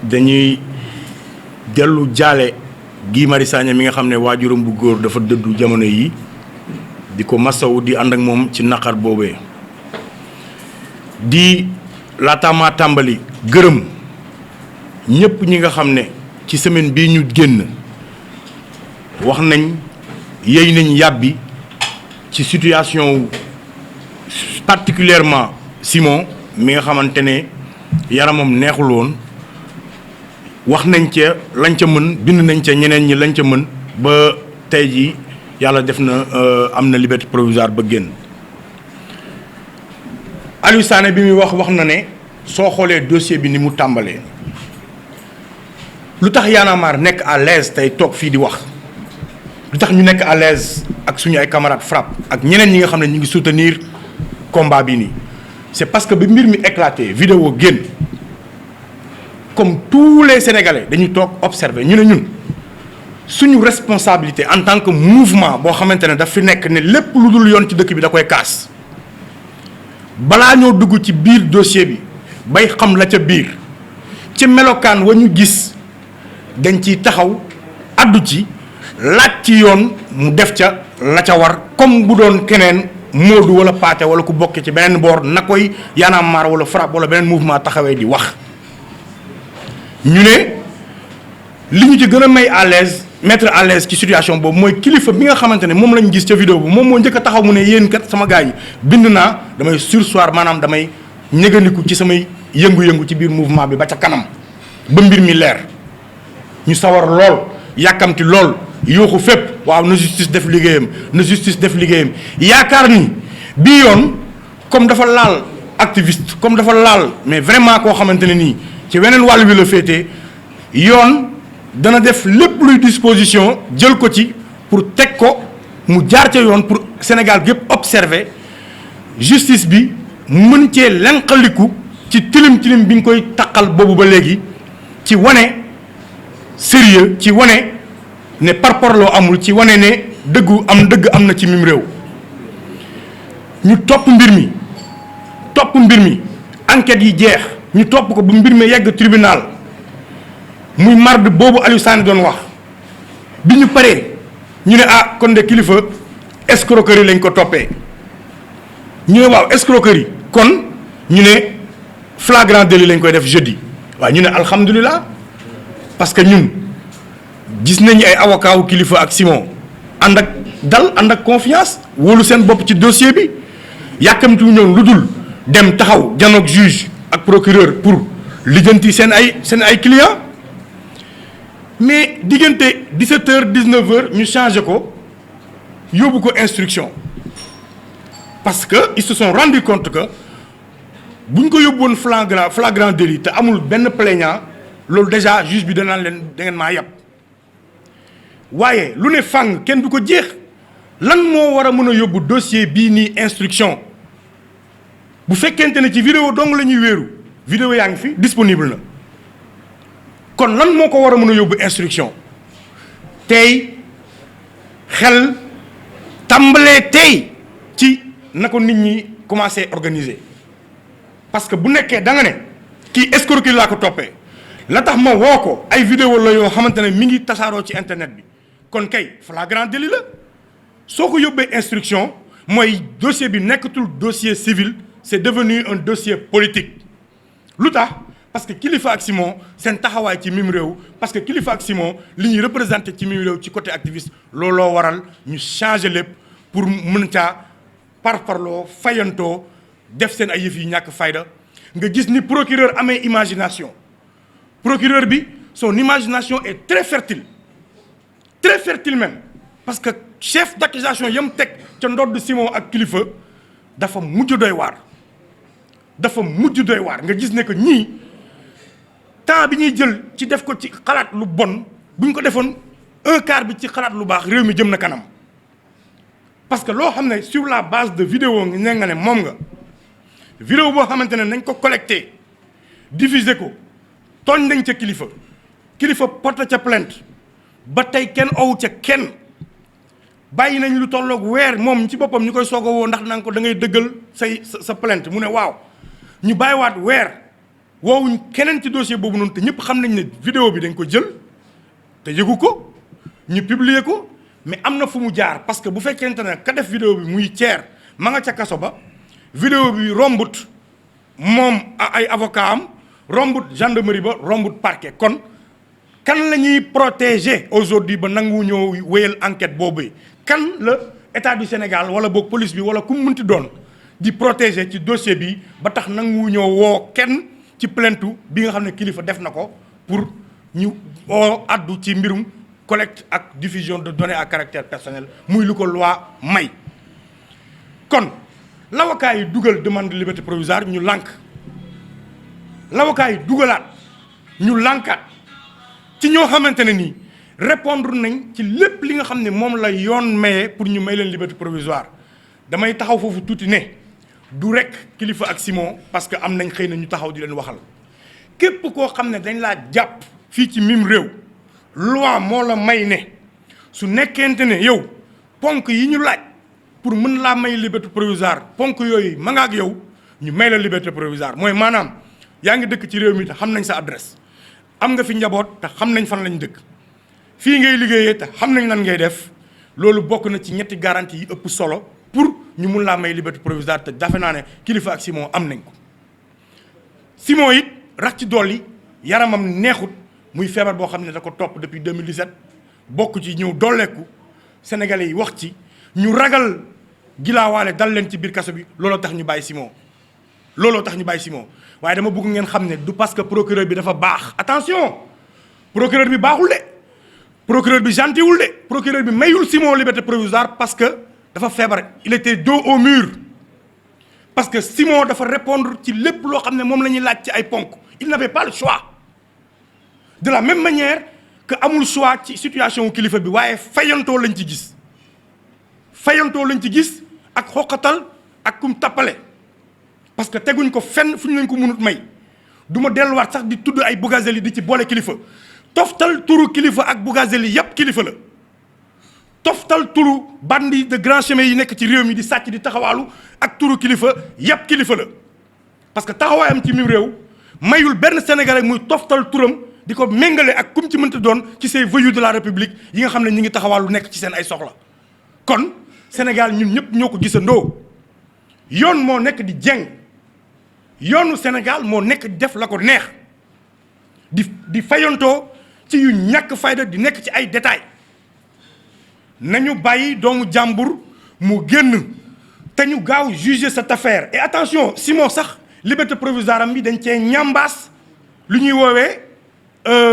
dañuy dellu jaale Guy Marius Sagna mi nga xam ne waajuram bu góor dafa dëddu jamono yi di ko masawu di ànd ak moom ci naqar boobee di laataamaa tàmbali gërëm ñëpp ñi nga xam ne ci semaine bii ñu génn wax nañ yéy nañ yàbbi ci situation particulièrement Simon mi nga xamante ne yaramam neexul woon wax nañ ca lañ ca mën bind nañ ca ñeneen ñi lañ ca mën ba tey ji yàlla def na am na liberté provisoire ba génn Aliou Sané bi muy wax na ne soo xoolee dossier bi ni mu tàmbalee lu tax Y'en a marre nekk à l'aise tey toog fii di wax lu tax ñu nekk à l'aise ak suñu ay camarades FRAPP ak ñeneen ñi nga xam ne ñu ngi soutenir combat bi nii c'est parce que bi mbir mi éclaté vidéo génn comme tous les Sénégalais dañuy toog observer ñu ne ñun suñu responsabilité en tant que mouvement boo xamante ne daf fi nekk ne lépp lu dul yoon ci dëkk bi da koy kaas balaa ñoo dugg ci biir dossier bi bay xam la ca biir ci melokaan wa ñu gis dañ ciy taxaw addu ci laaj ci yoon mu def ca la ca war comme bu doon keneen Modou wala Pathé wala ku bokke ci beneen boor na koy Y'en a marre wala FRAPP wala beneen mouvement taxawee di wax ñu ne li ñu ci gën a may à l'aise mettre à l'aise ci situation boobu mooy kilifa bi nga xamante ne moom lañ gis ca vidéo bi moom moo njëkk a taxaw mu ne yéen kat sama gars yi bind naa damay surseoir maanaam damay ñëgandiku ci samay yëngu-yëngu ci biir mouvement bi ba ca kanam ba mbir mi leer ñu sawar lool yàkkamti lool yooxu fépp waaw na justice def liggéeyam na justice def liggéeyam yaakaar ni bii yoon comme dafa laal activiste comme dafa laal mais vraiment koo xamante ne nii ci weneen wàll wi la féetee yoon dana def lépp luy disposition jël ko ci pour teg ko mu jaar ca yoon pour Sénégal gépp observer justice bi mën cee lenqaliku ci tilim bi nga koy taqal boobu ba léegi ci wane sérieux ci wane ne parparloo amul ci wane ne dëgg am na ci mim réew ñu topp mbir mi enquête yi jeex ñu topp ko ba mbir mi yegg tribunal muy marde boobu Aliou Sané doon wax bi ñu paree ñu ne kon de kilifa escroquerie lañ ko toppee ñu ne waaw escroquerie kon ñu ne flagrant délit lañ koy def jeudi waaw ñu ne alhamdulilah parce que ñun gis nañu ay avocat wu kilifa ak Simon ànd ak dal ànd ak confiance wóolu seen bopp ci dossier bi yàkkamtu ñoom lu dul dem taxaw janoog juge ak procureur pour lijjanti seen ay clients mais diggante 17h 19h ñu changé ko yóbbu ko instruction parce que ils se sont rendu compte que bu ñu ko yóbbuwoon flagrant délit te amul benn plaignant loolu déjà juge bi danaan leen da ngeen maa yàpp waaye lu ne fàng kenn du ko jeex lan moo war a mën a yóbbu dossier bii nii instruction bu fekkente ne ci vidéo dong la ñuy wéeru vidéo yaa ngi fi disponible na kon lan moo ko war a mën a yóbbu instruction tey xel tàmbalee tey ci na ko nit ñi commencé organiser parce que bu nekkee da nga ne kii escroquerie laa ko toppee la tax ma woo ko ay vidéo la yoo xamante ne mi ngi tasaaroo ci internet bi kon kay flagrant délit la soo ko yóbbee instruction mooy dossier bi nekkatul dossier civil c'est devenu un dossier politique lu tax parce que Kilifeu ak Simon seen taxawaay ci mim réew parce que Kilifeu ak Simon li ñuy représenté ci mim réew ci côté activiste looloo waral ñu changer lépp pour mën caa parparloo fayantoo def seen ay yëf yi ñàkk fayda nga gis ni procureur amee imagination procureur bi son imagination est très fertile même parce que chef d'accusation yam teg ca ndodd Simon ak Kilifeu dafa mujj doy waar nga gis ne que ñii temps bi ñuy jël ci def ko ci xalaat lu bon bu ñu ko defoon un quart bi ci xalaat lu baax réew mi jëm na kanam parce que loo xam ne sur la base de vidéo nga ne moom nga vidéo boo xamante ne nañ ko collecté diffusé ko tooñ nañ ca Kilifeu porte ca plainte ba tey kenn owu ca kenn bàyyi nañ lu tolloog weer moom ci boppam ñu koy soog a woo ndax nanga ko da ngay dëggal sa plainte mu ne waaw ñu bàyyiwaat weer woowuñ keneen ci dossier boobu noonu te ñëpp xam nañ ne vidéo bi dañ ko jël te yëgu ko ñu publier ko mais am na fu mu jaar parce que bu fekkente ne ka def vidéo bi muy Thier ma nga ca kaso ba vidéo bi rombut moom ay avocat am rombut gendarmerie ba rombut parquet kon kan la ñuy protéger aujourd'hui ba nangu ñoo wéyal enquête boobu kan la état du Sénégal wala boog police bi wala ku mu munti doon di protéger ci dossier bi ba tax nangu ñoo woo kenn ci plainte bi nga xam ne kilifa def na ko pour ñu addu ci mbirum collecte ak diffusion de données à caractère personnel muy lu ko loi may. kon l'avocat yi dugal demande de liberté provisoire ñu lànk l'avocat yi dugalaat ñu lànkaat ci ñoo xamante ne nii répondre nañ ci lépp li nga xam ne moom la yoon maye pour ñu may leen liberté provisoire damay taxaw foofu tuuti ne du rek kilifa ak Simon parce que am nañ xëy na ñu taxaw di leen waxal képp koo xam ne dañ laa jàpp fii ci mim réew loi moo la may ne su nekkente ne yow ponk yi ñu laaj pour mën laa may liberté provisoire ponk yooyu ma nga ak yow ñu may la liberté provisoire mooy maanaam yaa ngi dëkk ci réew mi te xam nañ sa adresse am nga fi njaboot te xam nañ fan lañ dëkk fii ngay liggéeyee te xam nañ lan ngay def loolu bokk na ci ñetti garantie yi ëpp solo pour ñu mun laa may liberté provisoire te dafe naa ne kilifa ak Simon am nañ ko. Simon it rax ci dolli yaramam neexut muy feebar boo xam ne da ko topp depuis 2017 bokk ci ñëw dolleeku sénégalais yi wax ci ñu ragal gilaawaale dal leen ci biir kaso bi looloo tax ñu bàyyi Simon waaye dama bëgg ngeen xam ne du parce que procureur bi dafa baax attention procureur bi baaxul de procureur bi gentillul de procureur bi mayul Simon liberté provisoire parce que dafa feebar il était dos au mur parce que Simon dafa répondre ci lépp loo xam ne moom la ñuy laaj ci ay ponk il n'avait pas le choix de la même manière que amul choix ci situation wu kilifa bi waaye fayantoo lañ ci gis ak xoqatal ak kum tappale parce que teguñ ko fenn fu ñu leen ko mënut may du ma delluwaat sax di tudd ay Bougazelli di ci boole kilifa toftal turu kilifa ak Bougazelli yépp kilifa la toftal turu bandi de grand chemin yi nekk ci réew mi di sàcc di taxawaalu ak turu kilifa yépp kilifa la parce que taxawaayam ci mim réew mayul benn Sénégalais muy toftal turam di ko méngale ak kum ci mënta doon ci ces voyous de la République yi nga xam ne ñi ngi taxawaalu nekk ci seen ay soxla kon Sénégal ñun ñëpp ñoo ko gisandoo yoon moo nekk di jeng yoonu Sénégal moo nekk def la ko neex di fayantoo ci yu ñàkk fayda di nekk ci ay détails nañu bàyyi doomu jàmbur mu génn te ñu gaaw juger cette affaire et attention Simon sax liberté provisoire am bi dañ cee ñambaas lu ñuy woowee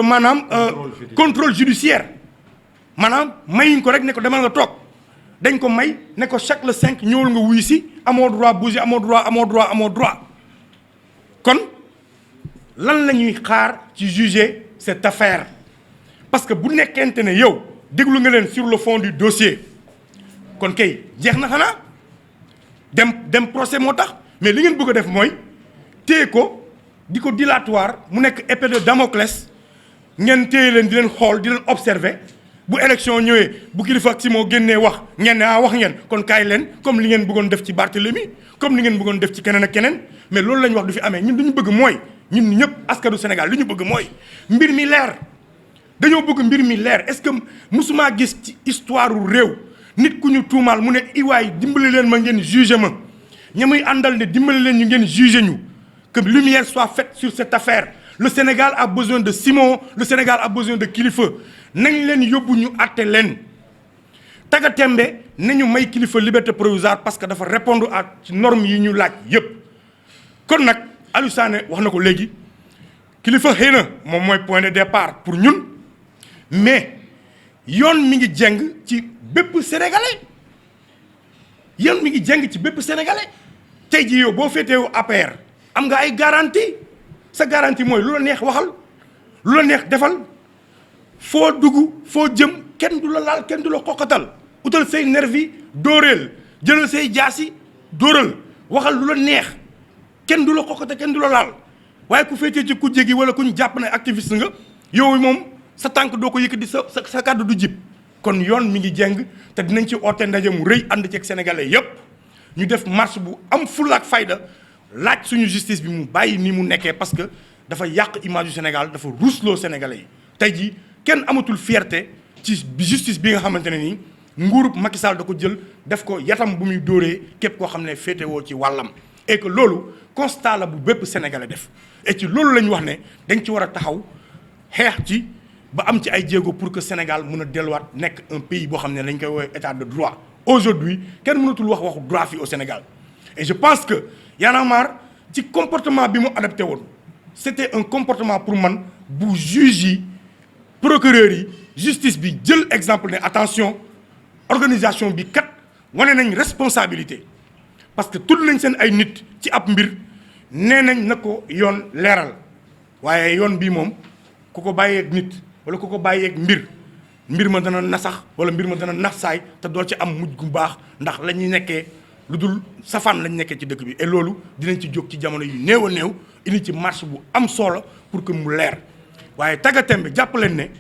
maanaam contrôle judiciaire maanaam mayuñ ko rek ne ko demal nga toog dañ ko may ne ko chaque le 5 ñëwal nga wuy si amoo droit bouger amoo droit kon lan la ñuy xaar ci juger cette affaire parce que bu nekkente ne yow déglu nga leen sur le fond du dossier kon kay jeex na xanaa dem procès moo tax mais li ngeen bëgg a def mooy téye ko di ko dilatoire mu nekk épée de Damoclès ngeen téye leen di leen xool di leen observer bu élection ñëwee bu kilifa ak Simon génnee wax ngeen ne wax ngeen kon kaay leen comme li ngeen bëggoon def ci Barthélemy comme li ngeen bëggoon def ci keneen ak keneen mais loolu la ñu wax du fi amee ñun li ñu bëgg mooy ñun ñëpp askanu Sénégal li ñu bëgg mooy mbir mi leer dañoo bëgg mbir mi leer est-ce que musuma gis ci histoire réew nit ku ñu tuumaal mu ne iwaay dimbali leen ma ngeen juger ma ña muy àndal ne dimbali leen ñu ngeen juger ñu que lumière soit faite sur cette affaire le Sénégal a besoin de Simon le Sénégal a besoin de kilifa nañ leen yóbbu ñu àtte leen taga tembe nañu may kilifa liberté provisoire parce que dafa répondre à ci normes yi ñu laaj yépp kon nag Aliou Sané wax na ko léegi kilifa xëy na moom mooy point de départ pour ñun mais yoon mi ngi jeng ci bépp sénégalais yoon mi ngi jeng ci bépp sénégalais tey jii yow boo féetewu APR am nga ay garantie sa garantie mooy lu la neex waxal lu la neex defal foo dugg foo jëm kenn du la laal kenn du la xoqatal utal say nervi dóoreel jëlal say jaasi dóoral waxal lu la neex kenn du la xoqatal kenn du la laal waaye ku féetee ci kujje gi wala ku ñu jàpp ne activiste nga yow moom sa tànk doo ko yëkkati sa kàddu du jib kon yoon mi ngi jeng te dinañ ci oote ndaje mu rëy ànd ceeg sénégalais yépp ñu def marche bu am fulla ak fayda laaj suñu justice bi mu bàyyi ni mu nekkee parce que dafa yàq image du Sénégal dafa ruusloo Sénégalais yi tey jii kenn amatul fierté ci justice bi nga xamante ne nii nguurub Macky Sall da ko jël def ko yatam bu muy dóoree képp koo xam ne féetewoo ci wàllam et que loolu constat la bu bépp Sénégalais def et ci loolu la ñu wax ne dañ ci war a taxaw xeex ci ba am ci ay jéego pour que Sénégal mën a delluwaat nekk un pays boo xam ne dañ koy woowee état de droit aujourd'hui kenn mënatul wax waxu droit fii au Sénégal et je pense que Y'en a marre ci comportement bi mu adapté woon c'était un comportement pour man bu juge yi procureur yi justice bi jël exemple ne attention organisation bi kat wane nañ responsabilité parce que tudd nañ seen ay nit ci ab mbir nee nañ na ko yoon leeral waaye yoon bii moom ku ko bàyyeeg nit wala ku ko bàyyeeg mbir ma dana nasax wala mbir ma dana nax saay te doo ci am mujj gu baax ndax la ñuy nekkee lu dul safaan lañ nekkee ci dëkk bi et loolu dinañ ci jóg ci jamono yu néew a néew indi ci marche bu am solo pour que mu leer waaye tàggatem bi jàpp leen ne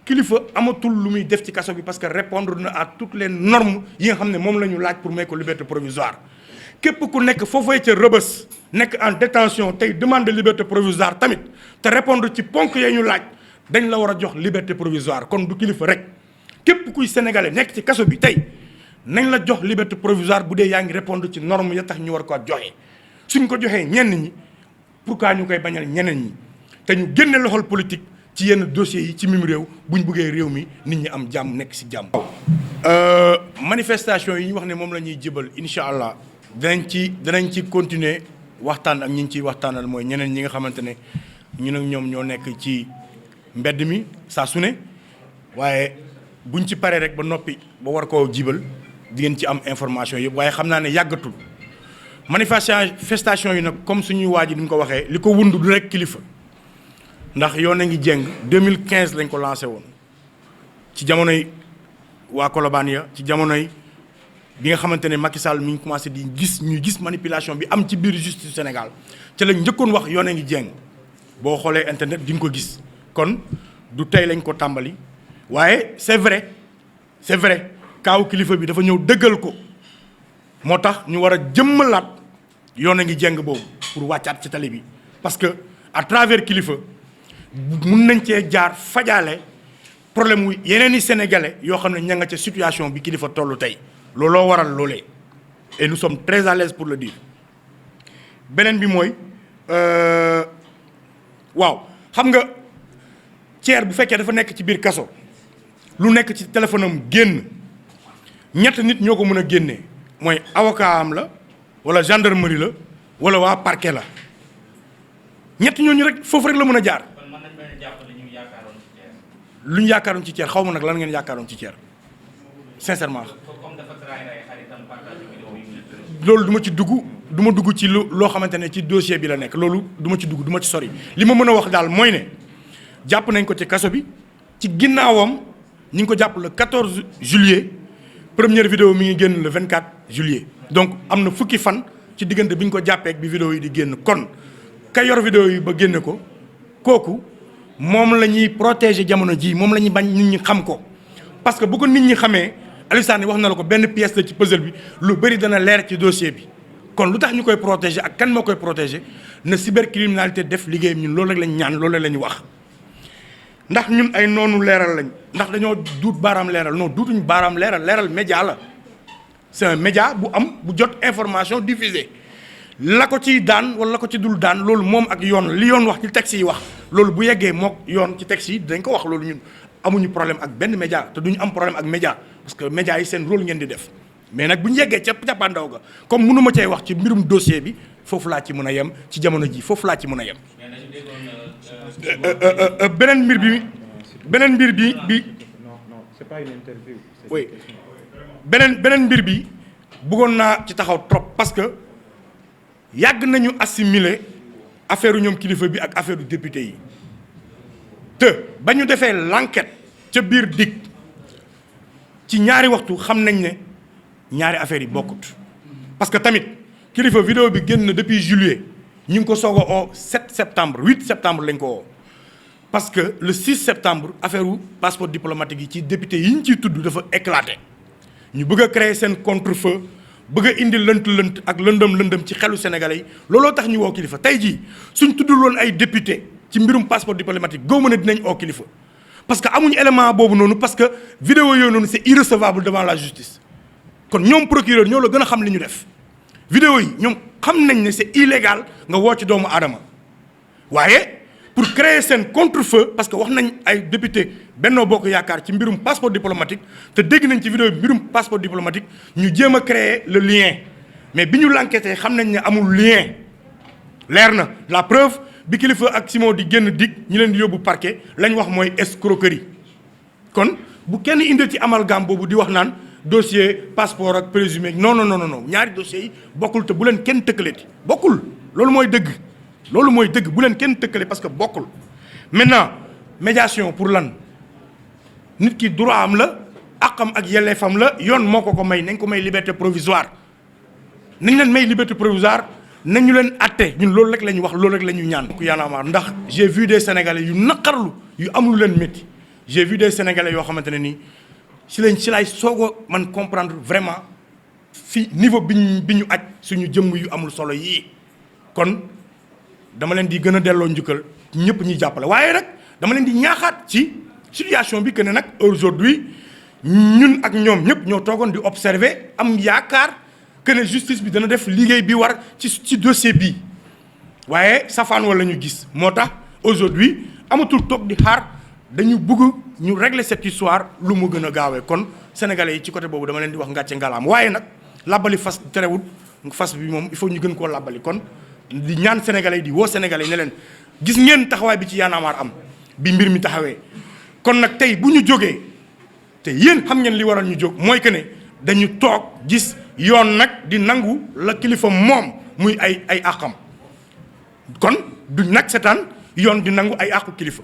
kilifa amatul lu muy def ci kaso bi parce que répondre na à toutes les normes yi nga xam ne moom la ñu laaj pour may ko liberté provisoire képp ku nekk foofee ca Rebeuss nekk en détention tey demande de liberté provisoire tamit te répondre ci ponk yee ñu laaj dañ la war a jox liberté provisoire kon du kilifa rek képp kuy sénégalais nekk ci kaso bi tey nañ la jox liberté provisoire bu dee yaa ngi répondre ci norme ya tax ñu war ko joxe suñ ko joxee ñenn ñi pourquoi ñu koy bañal ñeneen ñi te ñu génne loxol politique ci yenn dossiers yi ci mim réew buñ bëggee réew mi nit ñi am jàmm nekk si jàmm. manifestation yi ñu wax ne moom la ñuy jëbal incha allah danañ ci continuer waxtaan ak ñi ñu ciy waxtaanal mooy ñeneen ñi nga xamante ne ñun ak ñoom ñoo nekk ci mbedd mi saa su ne waaye buñ ci paree rek ba noppi ba war koo jibal di ngeen ci am information yëpp waaye xam naa ne yàggatul manifestation yi nag comme suñuy waa ji ni mu ko waxee li ko wund du rek kilifa ndax yoon a ngi jeng 2015 lañ ko lancé woon ci jamonoy waa Colobane ya ci jamonoy bi nga xamante ne Macky Sall mi ngi commencé di ñuy gis manipulation bi am ci biir justice Sénégal ca lañ njëkkoon wax yoon a ngi jeng boo xoolee internet di nga ko gis kon du tey lañ ko tàmbali waaye c'est vrai kaaw kilifa bi dafa ñëw dëggal ko moo tax ñu war a jëmmalaat yoon a ngi jeng boobu pour wàccaat ci tali bi parce que à travers kilifa mun nañ cee jaar fajaale problème wu yeneen i sénégalais yoo xam ne ña nga ca situation bi kilifa tollu tey looloo waral loolee et nous sommes très à l'aise pour le dire beneen bi mooy waaw xam nga Thier bu fekkee dafa nekk ci biir kaso lu nekk ci téléphone am génn ñett nit ñoo ko mën a génnee mooy avocat am la wala gendarmerie la wala waa parquet la ñett ñooñu rek foofu rek la mën a jaar. kon mën nañu leen jàpp ne ñu yaakaaroon ci Thier. lu ñu yaakaaroon ci Thier xaw ma nag lan ngeen yaakaaroon ci Thier sincèrement. comme dafa trahir ay xaritam partage vidéo yi. loolu du ma ci dugg du ma dugg ci loo xamante ne ci dossier bi la nekk loolu du ma ci dugg du ma ci sori li ma mën a wax daal mooy ne jàpp nañ ko ci kaso bi ci ginnaawam ñu ngi ko jàpp le 14 juillet première vidéo mi ngi génn le 24 juillet donc am na fukki fan ci diggante bi ñu ko jàppee ak bi vidéo yi di génn kon ka yor vidéo yi ba génne ko kooku moom la ñuy protéger jamono ji moom la ñuy bañ nit ñi xam ko parce que bu ko nit ñi xamee Aliou Sané wax na la ko benn pièce la ci puzzle bi lu bëri dana leer ci dossier bi kon lu tax ñu koy protéger ak kan moo koy protéger na cybercriminalité def liggéeyam ñun loolu rek lañ ñaan loolu la ñu wax ndax ñun ay noonu leeral lañ ndax dañoo duut baaraam leeral non duutuñ baaraam leeral média la c'est un média bu am bu jot information diffusée la ko ciy daan wala la ko ci dul daan loolu moom ak yoon li yoon wax ci texte yi wax loolu bu yeggee mook yoon ci texte yi dañ ko wax loolu ñun amuñu problème ak benn média te duñu am problème ak média parce que média yi seen rôle ngeen di def mais nag bu ñu yeggee ca cappaandaw ga comme mënu ma cay wax ci mbirum dossier bi foofu laa ci mën a yem ci jamono ji foofu laa ci mën a yem. beneen mbir bi non c'est pas une interview. oui beneen mbir bi bëggoon naa ci taxaw trop parce que yàgg nañu assimiler affaire ñoom kilifa bi ak affaire député yi te ba ñu defee l'enquête ca biir dig ci ñaari waxtu xam nañ ne ñaari affaires yi bokkut parce que tamit kilifa vidéo bi génn depuis juillet ñu ngi ko soog a oo 7 septembre 8 septembre lañ ko oo parce que le 6 septembre affaire wu passeport diplomatique yi ci député yi ñu ciy tudd dafa éclaté ñu bëgg a créer seen contre-feu bëgg a indi lënt ak lëndëm ci xelu sénégalais yi looloo tax ñu woo kilifa tey jii suñ tuddul woon ay député ci mbirum passeport diplomatique góob na dinañ oo kilifa parce que amuñu élément boobu noonu parce que vidéo yooyu noonu c'est irrecevable devant la justice kon ñoom procureur ñoo la gën a xam li ñu def vidéo yi ñoom xam nañ ne c'est illégal nga woo ci doomu aadama waaye pour créer seen contre-feu parce que wax nañ ay député Benno Bokk Yaakaar ci mbirum passeport diplomatique te dégg nañ ci vidéo bi mbirum passeport diplomatique ñu jéem a créer le lien mais bi ñu l'enquêté xam nañ ne amul lien leer na la preuve bi Kilifeu ak Simon di génn dig ñi leen di yóbbu parquet lañ wax mooy escroquerie kon bu kenn indil ci amalgame boobu di wax naan dossier passeport ak présumé non ñaari dossiers yi bokkul te bu leen kenn tëkkaleeti bokkul loolu mooy dëgg bu leen kenn tëkkale parce que bokkul maintenant médiation pour lan nit ki droit am la àqam ak yelleefam la yoon moo ko may nañ ko may liberté provisoire nañ leen may liberté provisoire nañu leen atte ñun loolu rek la ñu wax loolu rek la ñu ñaan ku Y'en a marre ndax j'ai vu des sénégalais yu naqarlu yu amul leen métti j'ai vu des sénégalais yoo xamante ne nii si laay soog a man comprendre vraiment fi niveau bi ñu aj suñu jëmm yu amul solo yii kon dama leen di gën a delloo njukkal ñëpp ñuy jàppale waaye nag dama leen di ñaaxaat ci situation bi que ne nag aujourd'hui ñun ak ñoom ñëpp ñoo toogoon di observer am yaakaar que ne justice bi dana def liggéey bi war ci dossier bii waaye safaan wala ñu gis moo tax aujourd'hui amatul toog di xaar dañu bëgg ñu régler cette histoire lu mu gën a gaawee kon sénégalais yi ci côté boobu dama leen di wax ngàcce ngalaam waaye nag labbali fas terewul fas bi moom il faut ñu gën koo labbali kon di ñaan sénégalais yi di woo sénégalais yi ne leen gis ngeen taxawaay bi ci Y'en a marre am bi mbir mi taxawee kon nag tey bu ñu jógee te yéen xam ngeen li waral ñu jóg mooy que ne dañu toog gis yoon nag di nangu la kilifa moom muy ay àqam kon duñ nag setaan yoon di nangu ay àqu kilifa